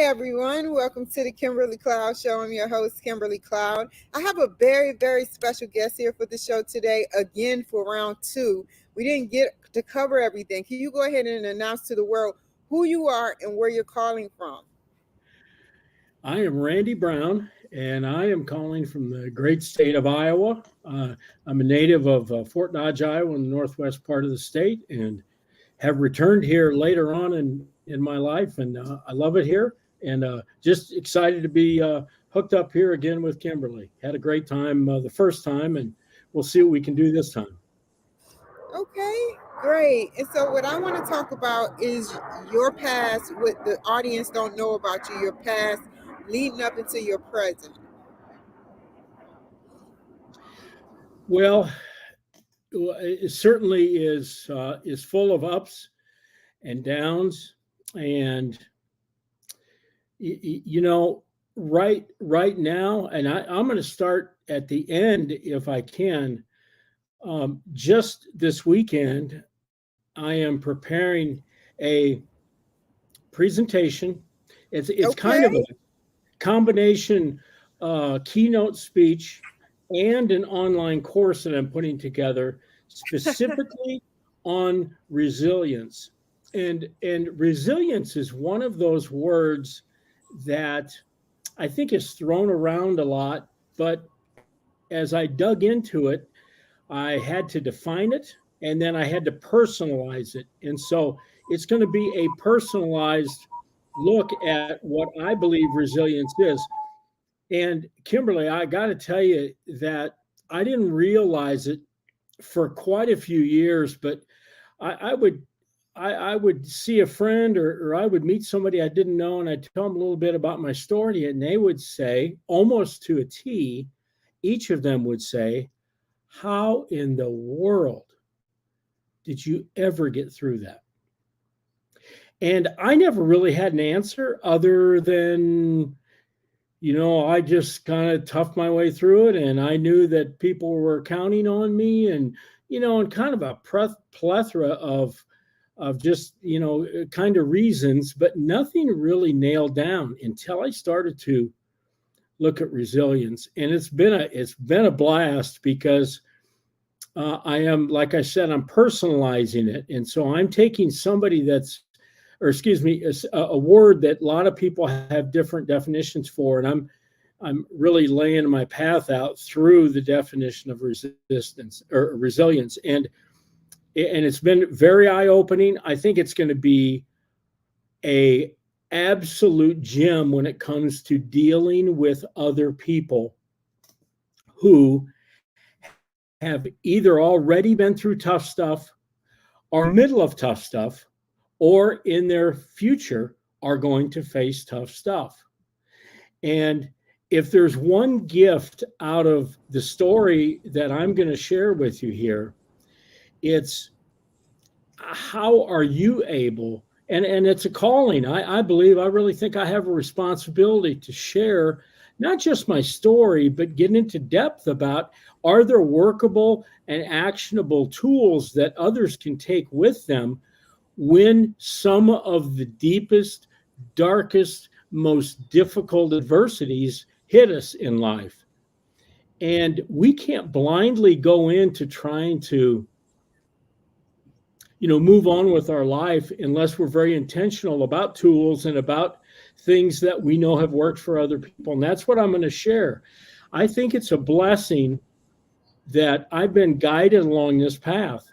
everyone. Welcome to the Kimberly Cloud Show. I'm your host, Kimberly Cloud. I have a very, very special guest here for the show today, again for round two. We didn't get to cover everything. Can you go ahead and announce to the world who you are and where you're calling from? I am Randy Brown, and I am calling from the great state of Iowa. I'm a native of Fort Dodge, Iowa, in the northwest part of the state, and have returned here later on in my life, and I love it here, and just excited to be hooked up here again with Kimberly. Had a great time the first time, and we'll see what we can do this time. Okay, great. And so what I want to talk about is your past, what the audience don't know about you, your past leading up into your present. Well, it certainly is full of ups and downs, and right now, and I'm going to start at the end if I can. Just this weekend, I am preparing a presentation. It's kind of a combination keynote speech and an online course that I'm putting together specifically on resilience. And resilience is one of those words that I think is thrown around a lot, but as I dug into it, I had to define it, and then I had to personalize it. And so it's going to be a personalized look at what I believe resilience is. And Kimberly, I got to tell you that I didn't realize it for quite a few years, but I would see a friend or I would meet somebody I didn't know, and I'd tell them a little bit about my story, and they would say, almost to a T, each of them would say, "How in the world did you ever get through that?" And I never really had an answer other than, I just kind of toughed my way through it, and I knew that people were counting on me, and, and kind of a plethora of just, kind of reasons, but nothing really nailed down until I started to look at resilience. And it's been a blast because I am, like I said, I'm personalizing it. And so I'm taking somebody a word that a lot of people have different definitions for, and I'm really laying my path out through the definition of resistance or resilience, and it's been very eye-opening. I think it's going to be a absolute gem when it comes to dealing with other people who have either already been through tough stuff, or middle of tough stuff, or in their future are going to face tough stuff. And if there's one gift out of the story that I'm going to share with you here, it's how are you able, and it's a calling. I really think I have a responsibility to share not just my story, but get into depth about, are there workable and actionable tools that others can take with them when some of the deepest, darkest, most difficult adversities hit us in life. And we can't blindly go into trying to, move on with our life unless we're very intentional about tools and about things that we know have worked for other people. And that's what I'm going to share. I think it's a blessing that I've been guided along this path,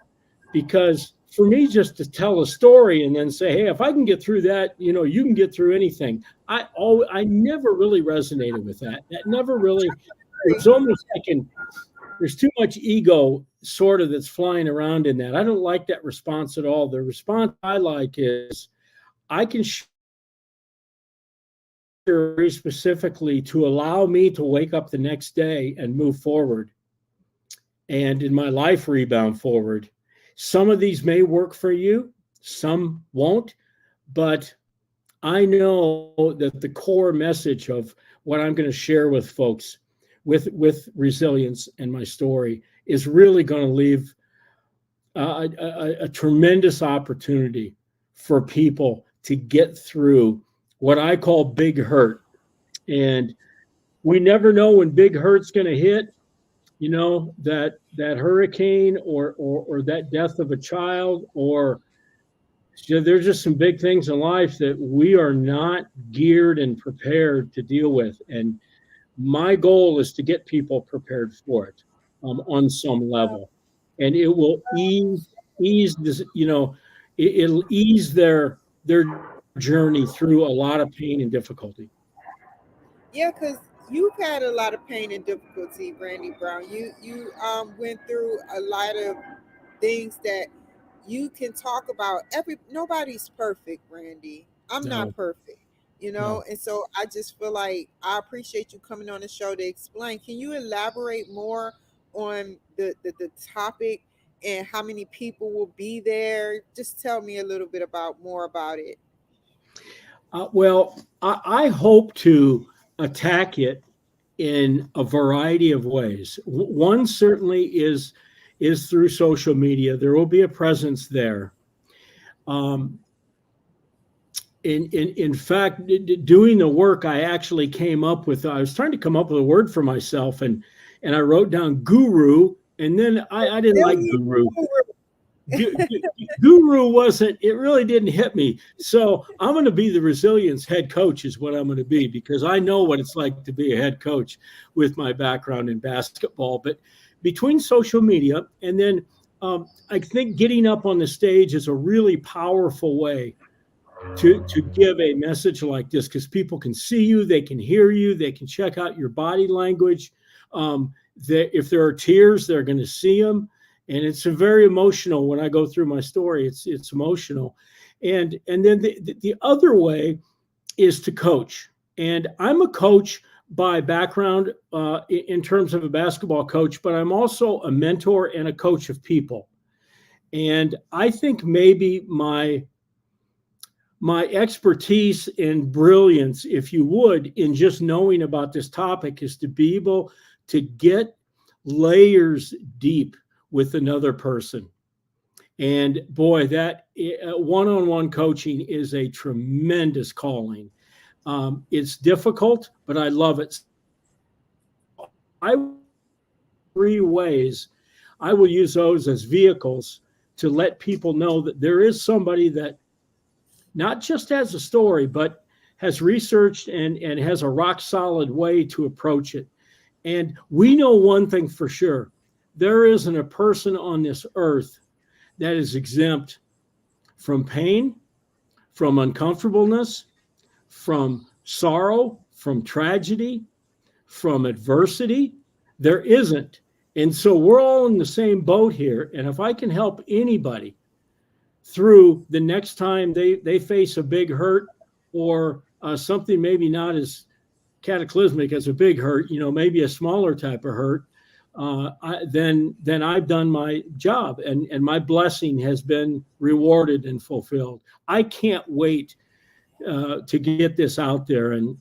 because for me, just to tell a story and then say, hey, if I can get through that, you can get through anything. I never really resonated with that. That never really, it's almost like there's too much ego sort of that's flying around in that. I don't like that response at all. The response I like is I can share very specifically to allow me to wake up the next day and move forward. And in my life, rebound forward. Some of these may work for you, some won't, but I know that the core message of what I'm going to share with folks with resilience and my story is really going to leave a tremendous opportunity for people to get through what I call big hurt. And we never know when big hurt's going to hit, that hurricane or that death of a child, or there's just some big things in life that we are not geared and prepared to deal with. And my goal is to get people prepared for it, on some level, and it will ease this. It'll ease their journey through a lot of pain and difficulty. Yeah, because you've had a lot of pain and difficulty, Randy Brown. You went through a lot of things that you can talk about. Nobody's perfect, Randy. I'm not No, perfect, no. and so I just feel like I appreciate you coming on the show to explain. Can you elaborate more on the topic and how many people will be there? Just tell me a little bit about more about it. Well, I hope to attack it in a variety of ways. One certainly is through social media. There will be a presence there. Um, in fact, doing the work, I actually came up with. I was trying to come up with a word for myself, and I wrote down guru, and then I didn't There like you guru. go. Guru wasn't. It really didn't hit me. So I'm going to be the resilience head coach, is what I'm going to be, because I know what it's like to be a head coach with my background in basketball. But between social media and then, I think getting up on the stage is a really powerful way to give a message like this, because people can see you, they can hear you, they can check out your body language. If there are tears, they're going to see them, and it's a very emotional. When I go through my story, it's emotional, and then the other way is to coach, and I'm a coach by background, in terms of a basketball coach, but I'm also a mentor and a coach of people, and I think maybe my expertise and brilliance, if you would, in just knowing about this topic is to be able to get layers deep with another person. And boy, that one-on-one coaching is a tremendous calling. It's difficult, but I love it. I three ways I will use those as vehicles to let people know that there is somebody that not just has a story, but has researched and has a rock solid way to approach it. And we know one thing for sure: there isn't a person on this earth that is exempt from pain, from uncomfortableness, from sorrow, from tragedy, from adversity. There isn't. And so we're all in the same boat here. And if I can help anybody through the next time they face a big hurt, or something maybe not as cataclysmic as a big hurt, maybe a smaller type of hurt, then I've done my job, and my blessing has been rewarded and fulfilled. I can't wait to get this out there, and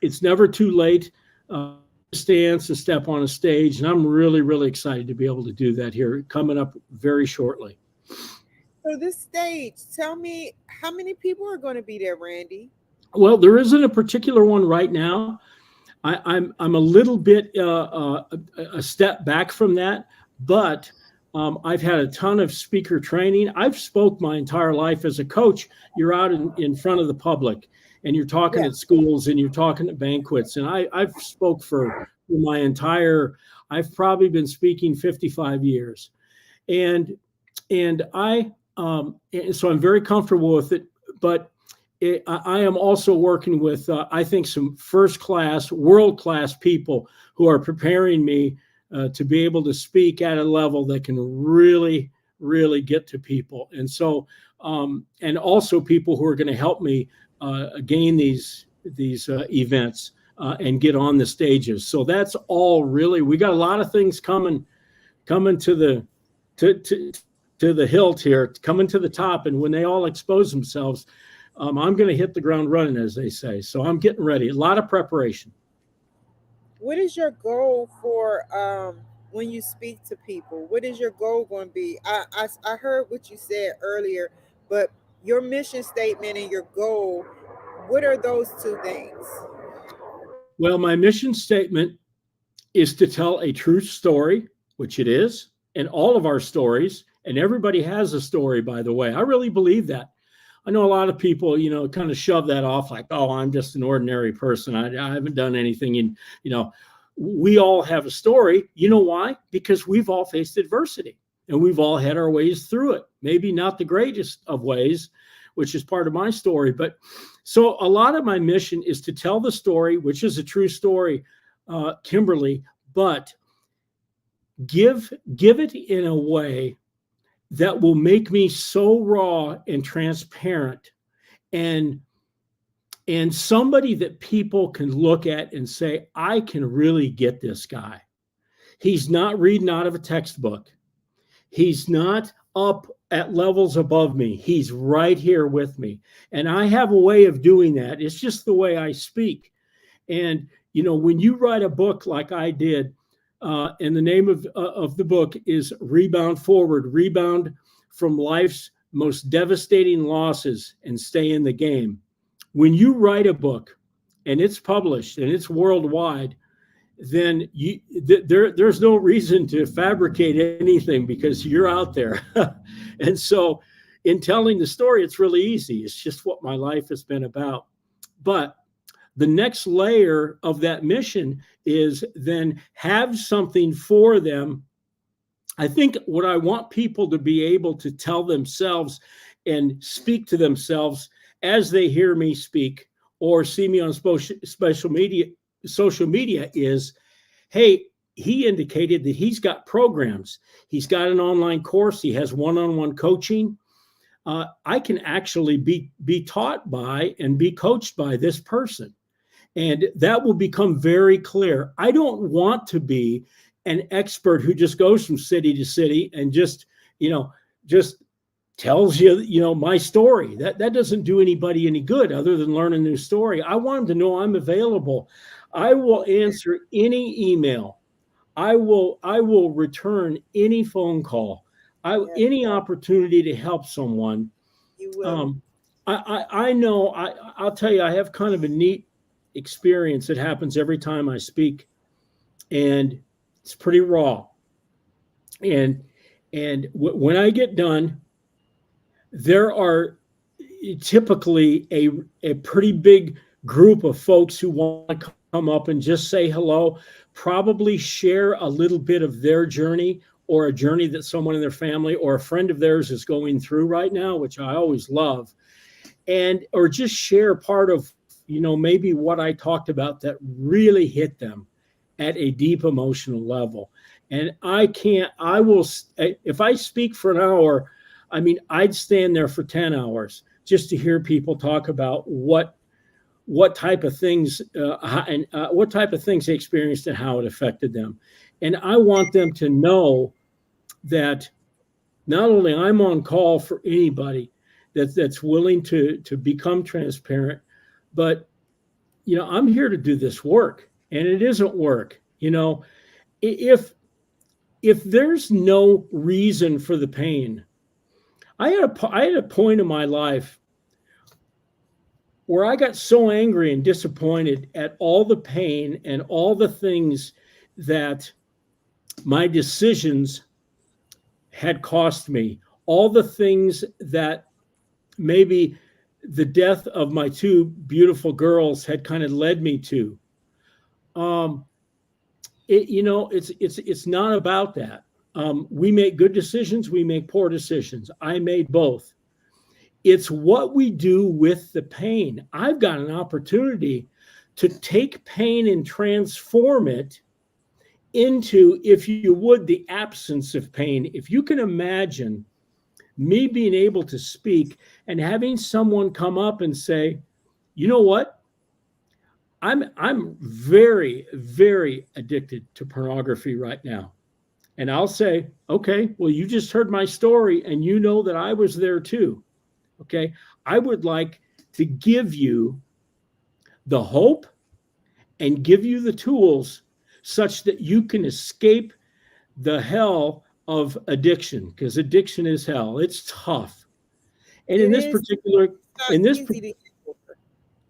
it's never too late. Stance and step on a stage, and I'm really, really excited to be able to do that here coming up very shortly. So this stage, tell me how many people are going to be there, Randy? Well, there isn't a particular one right now. I'm a little bit a step back from that, but I've had a ton of speaker training. I've spoke my entire life as a coach. You're out in front of the public, and you're talking Yeah. at schools, and you're talking at banquets, and I've spoke for my entire. I've probably been speaking 55 years, and so I'm very comfortable with it, but I am also working with, I think, some first class, world class people who are preparing me to be able to speak at a level that can really, really get to people. And so, and also people who are going to help me gain these events and get on the stages. So that's all really. We got a lot of things coming to the hilt here, coming to the top, and when they all expose themselves, I'm going to hit the ground running, as they say. So I'm getting ready. A lot of preparation. What is your goal for when you speak to people? What is your goal going to be? I heard what you said earlier, but your mission statement and your goal, What are those two things? Well, my mission statement is to tell a true story, which it is, and all of our stories, and everybody has a story, by the way. I really believe that. I know a lot of people, kind of shove that off like, oh, I'm just an ordinary person. I haven't done anything. And, we all have a story. You know why? Because we've all faced adversity and we've all had our ways through it. Maybe not the greatest of ways, which is part of my story. But so a lot of my mission is to tell the story, which is a true story, Kimberly, but give it in a way that will make me so raw and transparent and somebody that people can look at and say, I can really get this guy. He's not reading out of a textbook. He's not up at levels above me. He's right here with me. And I have a way of doing that. It's just the way I speak. And, when you write a book like I did, and the name of the book is Rebound Forward, Rebound from Life's Most Devastating Losses and Stay in the Game. When you write a book and it's published and it's worldwide, then there's no reason to fabricate anything because you're out there. And so in telling the story, it's really easy. It's just what my life has been about. But the next layer of that mission is then have something for them. I think what I want people to be able to tell themselves and speak to themselves as they hear me speak or see me on social media is, hey, he indicated that he's got programs. He's got an online course. He has one-on-one coaching. I can actually be taught by and be coached by this person. And that will become very clear. I don't want to be an expert who just goes from city to city and just tells you, my story. That doesn't do anybody any good other than learn a new story. I want them to know I'm available. I will answer any email. I will return any phone call. Any opportunity to help someone. You will. I know. I'll tell you. I have kind of a neat experience that happens every time I speak, and it's pretty raw. And when I get done, there are typically a pretty big group of folks who want to come up and just say hello, probably share a little bit of their journey or a journey that someone in their family or a friend of theirs is going through right now, which I always love, or just share part of, maybe what I talked about that really hit them at a deep emotional level. And if I speak for an hour, I'd stand there for 10 hours just to hear people talk about what type of things what type of things they experienced and how it affected them. And I want them to know that not only I'm on call for anybody that's willing to become transparent, but I'm here to do this work, and it isn't work. If there's no reason for the pain, I had a point in my life where I got so angry and disappointed at all the pain and all the things that my decisions had cost me, all the things that maybe the death of my two beautiful girls had kind of led me to. It's not about that. We make good decisions, we make poor decisions. I made both. It's what we do with the pain. I've got an opportunity to take pain and transform it into, if you would, the absence of pain. If you can imagine me being able to speak and having someone come up and say, you know what? I'm very, very addicted to pornography right now. And I'll say, okay, well, you just heard my story and you know that I was there too. Okay. I would like to give you the hope and give you the tools such that you can escape the hell of addiction, because addiction is hell. It's tough. And in this particular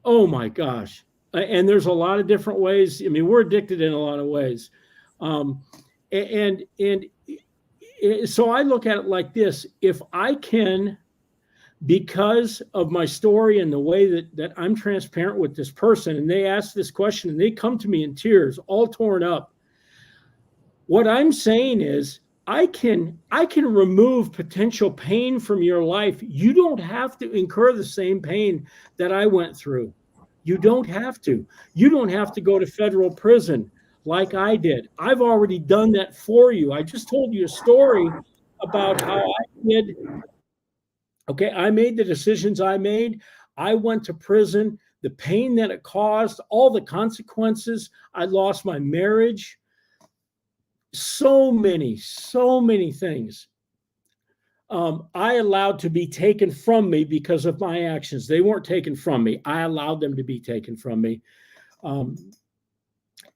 Oh my gosh. And there's a lot of different ways. I mean, we're addicted in a lot of ways. Um, and so I look at it like this. If I can, because of my story and the way that I'm transparent with this person, and they ask this question and they come to me in tears, all torn up, what I'm saying is I can remove potential pain from your life. You don't have to incur the same pain that I went through. You don't have to. You don't have to go to federal prison like I did. I've already done that for you. I just told you a story about how I did. Okay, I made the decisions I made. I went to prison. The pain that it caused, all the consequences. I lost my marriage. So many things I allowed to be taken from me because of my actions. They weren't taken from me. I allowed them to be taken from me. Um,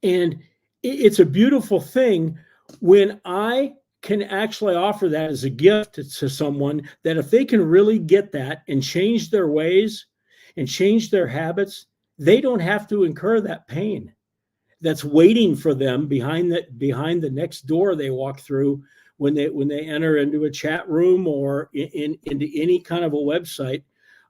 and it's a beautiful thing when I can actually offer that as a gift to someone, that if they can really get that and change their ways and change their habits, they don't have to incur that pain that's waiting for them behind the next door they walk through when they enter into a chat room or into any kind of a website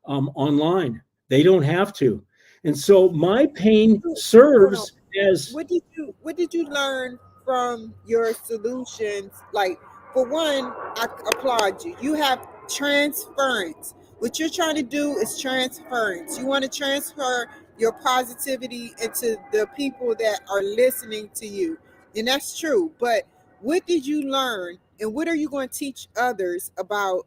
online. They don't have to. And so my pain Hold on. serves as What did you learn from your solutions? Like, for one, I applaud you. You have transference. What you're trying to do is transference. You want to transfer your positivity into the people that are listening to you. And that's true. But what did you learn, and what are you going to teach others about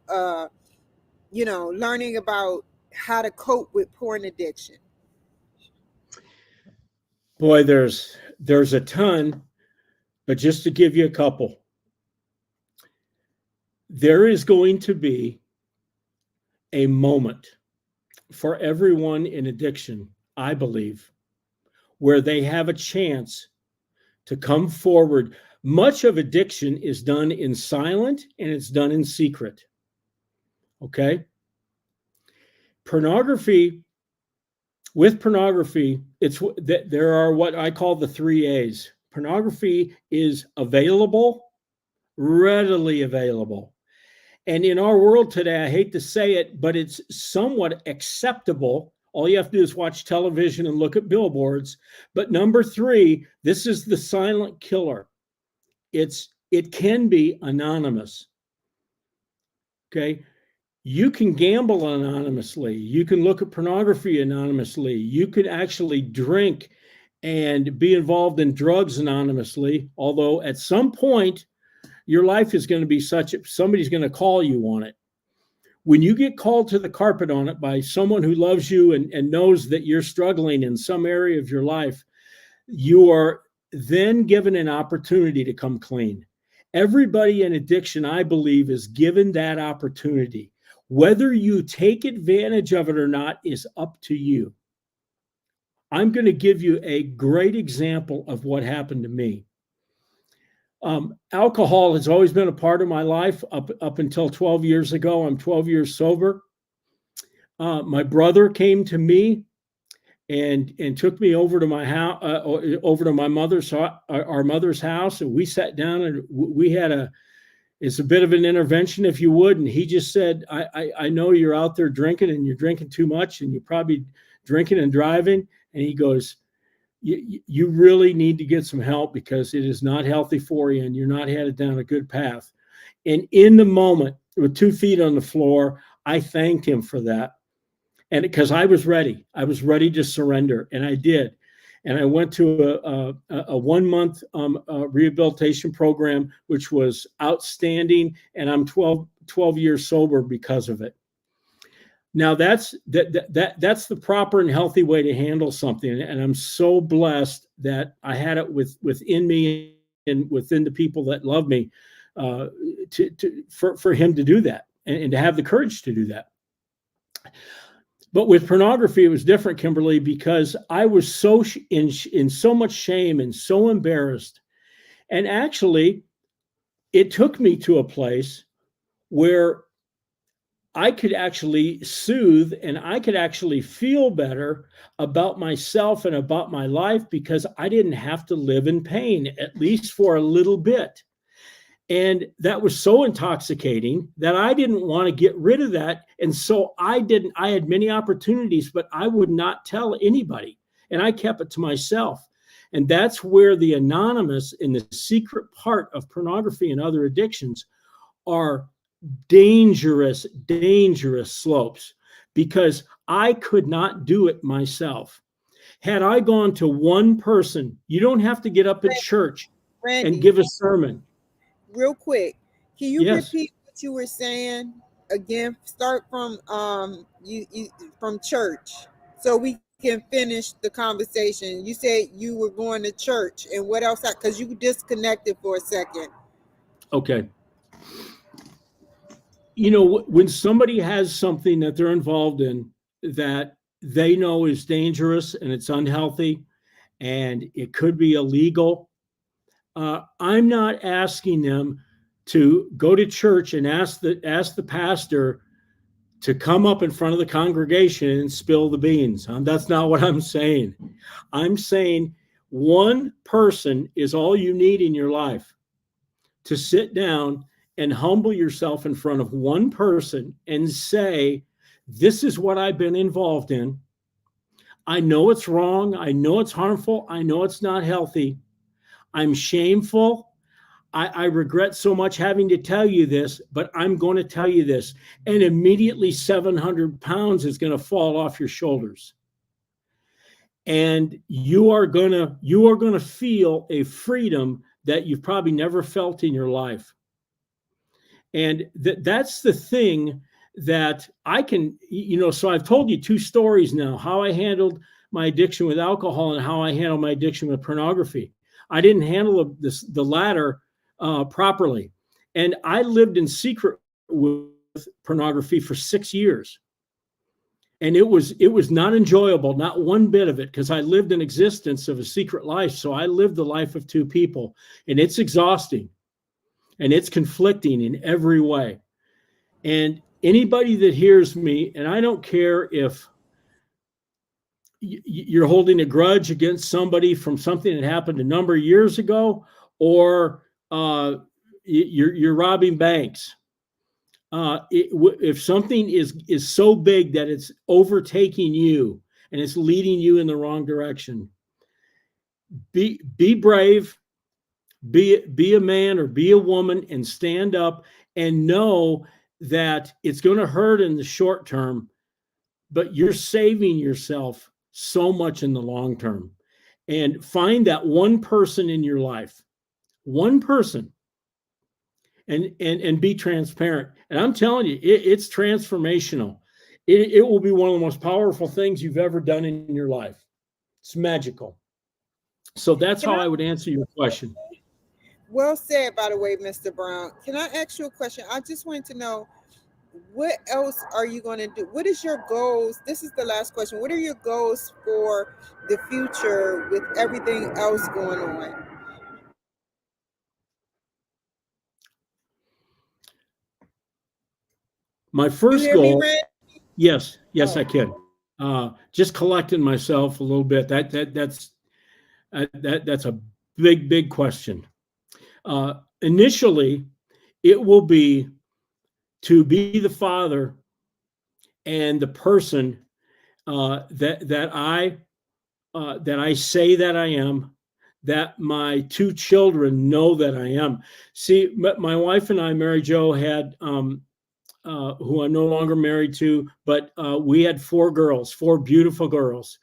learning about how to cope with porn addiction? boy, there's a ton, but just to give you a couple, there is going to be a moment for everyone in addiction, I believe, where they have a chance to come forward. Much of addiction is done in silent and it's done in secret. Okay. Pornography, with pornography, it's that there are what I call the 3 A's. Pornography is available, readily available. And in our world today, I hate to say it, but it's somewhat acceptable. All you have to do is watch television and look at billboards. But number 3, this is the silent killer. It can be anonymous. Okay. You can gamble anonymously. You can look at pornography anonymously. You can actually drink and be involved in drugs anonymously. Although at some point, your life is going to be such somebody's going to call you on it. When you get called to the carpet on it by someone who loves you and knows that you're struggling in some area of your life, you are then given an opportunity to come clean. Everybody in addiction, I believe, is given that opportunity. Whether you take advantage of it or not is up to you. I'm going to give you a great example of what happened to me. Alcohol has always been a part of my life up until 12 years ago. I'm 12 years sober. My brother came to me and took me over to my house, over to my mother's, our mother's house, and we sat down and we had it's a bit of an intervention, if you would. And he just said, I know you're out there drinking and you're drinking too much and you're probably drinking and driving. And he goes, you really need to get some help because it is not healthy for you and you're not headed down a good path. And in the moment, with 2 feet on the floor, I thanked him for that. And because I was ready to surrender, and I did. And I went to a 1-month rehabilitation program, which was outstanding. And I'm 12 years sober because of it. Now that's the proper and healthy way to handle something. And I'm so blessed that I had it within me and within the people that love me for him to do that and to have the courage to do that. But with pornography, it was different, Kimberly, because I was so in so much shame and so embarrassed. And actually, it took me to a place where I could actually soothe and I could actually feel better about myself and about my life because I didn't have to live in pain, at least for a little bit. And that was so intoxicating that I didn't want to get rid of that. And so I had many opportunities, but I would not tell anybody. And I kept it to myself. And that's where the anonymous and the secret part of pornography and other addictions are dangerous, dangerous slopes, because I could not do it myself. Had I gone to one person, you don't have to get up at church and give a sermon. Real quick, can you Yes. repeat what you were saying again? Start from you from church, so we can finish the conversation. You said you were going to church, and what else? Because you disconnected for a second. Okay. You know, when somebody has something that they're involved in that they know is dangerous and it's unhealthy and it could be illegal, I'm not asking them to go to church and ask the pastor to come up in front of the congregation and spill the beans. That's not what I'm saying. I'm saying one person is all you need in your life to sit down and humble yourself in front of one person and say, this is what I've been involved in. I know it's wrong. I know it's harmful. I know it's not healthy. I'm shameful. I regret so much having to tell you this, but I'm going to tell you this. And immediately 700 pounds is going to fall off your shoulders. And you are going to feel a freedom that you've probably never felt in your life. And that's the thing that I can, so I've told you two stories now, how I handled my addiction with alcohol and how I handled my addiction with pornography. I didn't handle the latter properly. And I lived in secret with pornography for 6 years. And it was not enjoyable, not one bit of it, because I lived an existence of a secret life. So I lived the life of two people, and it's exhausting and it's conflicting in every way. And anybody that hears me, and I don't care if you're holding a grudge against somebody from something that happened a number of years ago, or you're robbing banks. If something is so big that it's overtaking you and it's leading you in the wrong direction, be brave, be a man or be a woman and stand up and know that it's going to hurt in the short term, but you're saving yourself so much in the long term. And find that one person in your life, one person, and be transparent. And I'm telling you, it's transformational. It will be one of the most powerful things you've ever done in your life. It's magical. So that's how I would answer your question. Well said, by the way, Mr. Brown. Can I ask you a question? I just wanted to know, what else are you going to do? What is your goals? This is the last question. What are your goals for the future with everything else going on? My first goal, me, yes, I can. Just collecting myself a little bit. That's a big question. Initially, it will be to be the father and the person that I say that I am, that my two children know that I am. See, my wife and I, Mary Jo, had who I'm no longer married to, but we had four beautiful girls.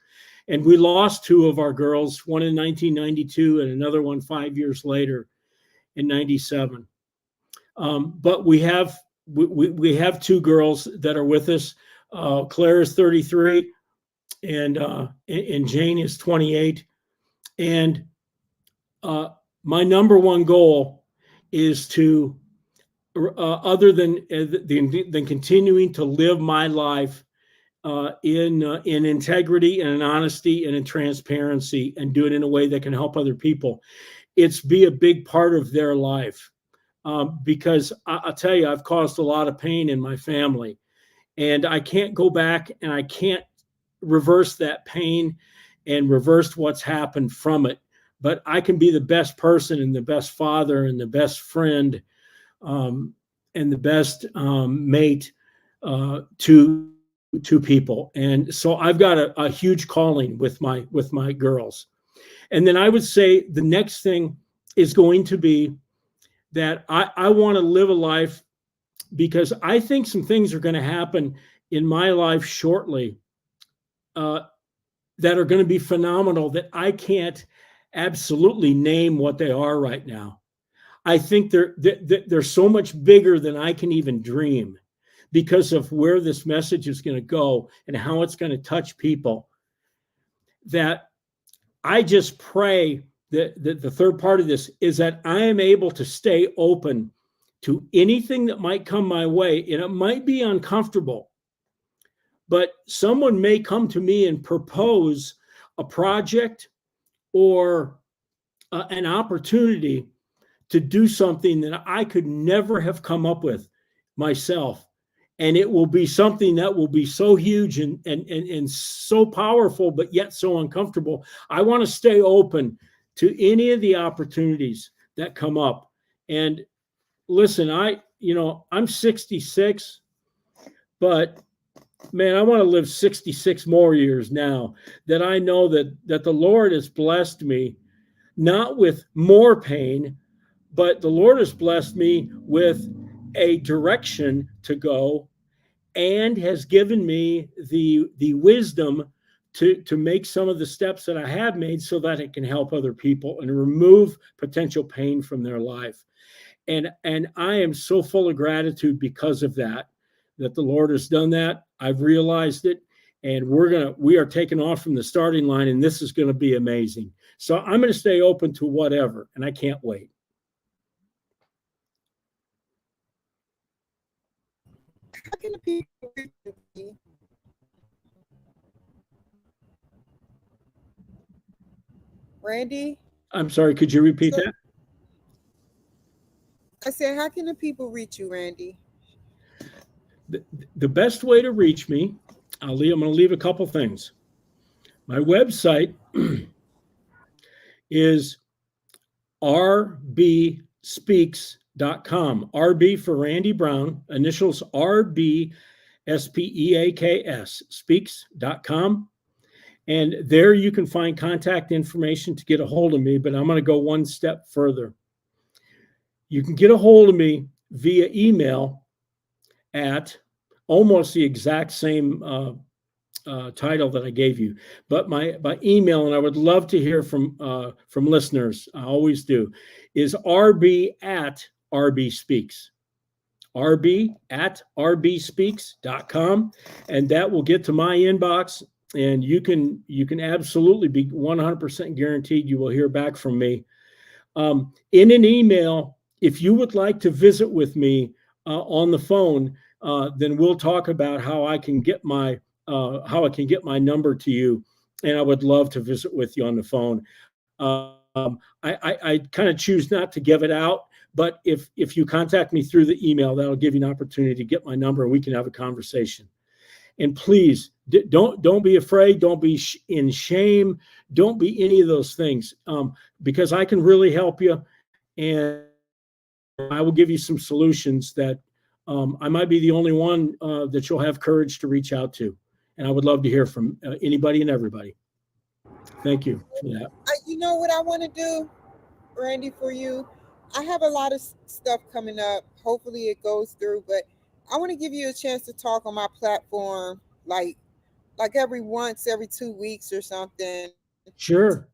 And we lost two of our girls, one in 1992 and another one 5 years later in 97. But we have two girls that are with us. Claire is 33 and Jane is 28. And my number one goal is to other than continuing to live my life in integrity and in honesty and in transparency, and do it in a way that can help other people. It's be a big part of their life, because I'll tell you, I've caused a lot of pain in my family, and I can't go back and I can't reverse that pain and reverse what's happened from it. But I can be the best person and the best father and the best friend, and the best mate to people. And so I've got a huge calling with my girls. And then I would say the next thing is going to be that I want to live a life, because I think some things are going to happen in my life shortly that are going to be phenomenal, that I can't absolutely name what they are right now. I think they're so much bigger than I can even dream, because of where this message is going to go and how it's going to touch people. That I just pray that the third part of this is that I am able to stay open to anything that might come my way. And it might be uncomfortable, but someone may come to me and propose a project or an opportunity to do something that I could never have come up with myself. And it will be something that will be so huge and so powerful, but yet so uncomfortable. I want to stay open to any of the opportunities that come up. And listen, I'm 66, but man, I want to live 66 more years now, that I know that the Lord has blessed me, not with more pain, but the Lord has blessed me with a direction to go, and has given me the wisdom to make some of the steps that I have made, so that it can help other people and remove potential pain from their life. And I am so full of gratitude because of that the Lord has done that. I've realized it, and we are taking off from the starting line, and this is going to be amazing. So I'm going to stay open to whatever, and I can't wait. How can the people reach you? Randy? I'm sorry, could you repeat that? I said, how can the people reach you, Randy? The best way to reach me, I'm going to leave a couple things. My website is rbspeaks.com. RB for Randy Brown, initials RB, SPEAKS, speaks.com. And there you can find contact information to get a hold of me, but I'm going to go one step further. You can get a hold of me via email at almost the exact same title that I gave you, but by email, and I would love to hear from listeners. I always do. Is RB@RBSpeaks. RB@RBSpeaks.com, and that will get to my inbox. And you can absolutely be 100% guaranteed you will hear back from me in an email. If you would like to visit with me on the phone, then we'll talk about how I can get my number to you, and I would love to visit with you on the phone. I kind of choose not to give it out, but if you contact me through the email, that'll give you an opportunity to get my number, and we can have a conversation. And please don't be afraid. Don't be in shame. Don't be any of those things, because I can really help you, and I will give you some solutions that I might be the only one that you'll have courage to reach out to. And I would love to hear from anybody and everybody. Thank you for that. You know what I want to do, Randy, for you? I have a lot of stuff coming up. Hopefully it goes through, but I want to give you a chance to talk on my platform, like every 2 weeks or something. Sure.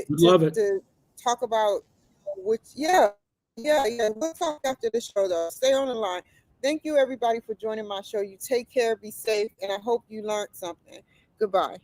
Love it. To talk about which, yeah. We'll talk after the show, though. Stay on the line. Thank you, everybody, for joining my show. You take care, be safe, and I hope you learned something. Goodbye.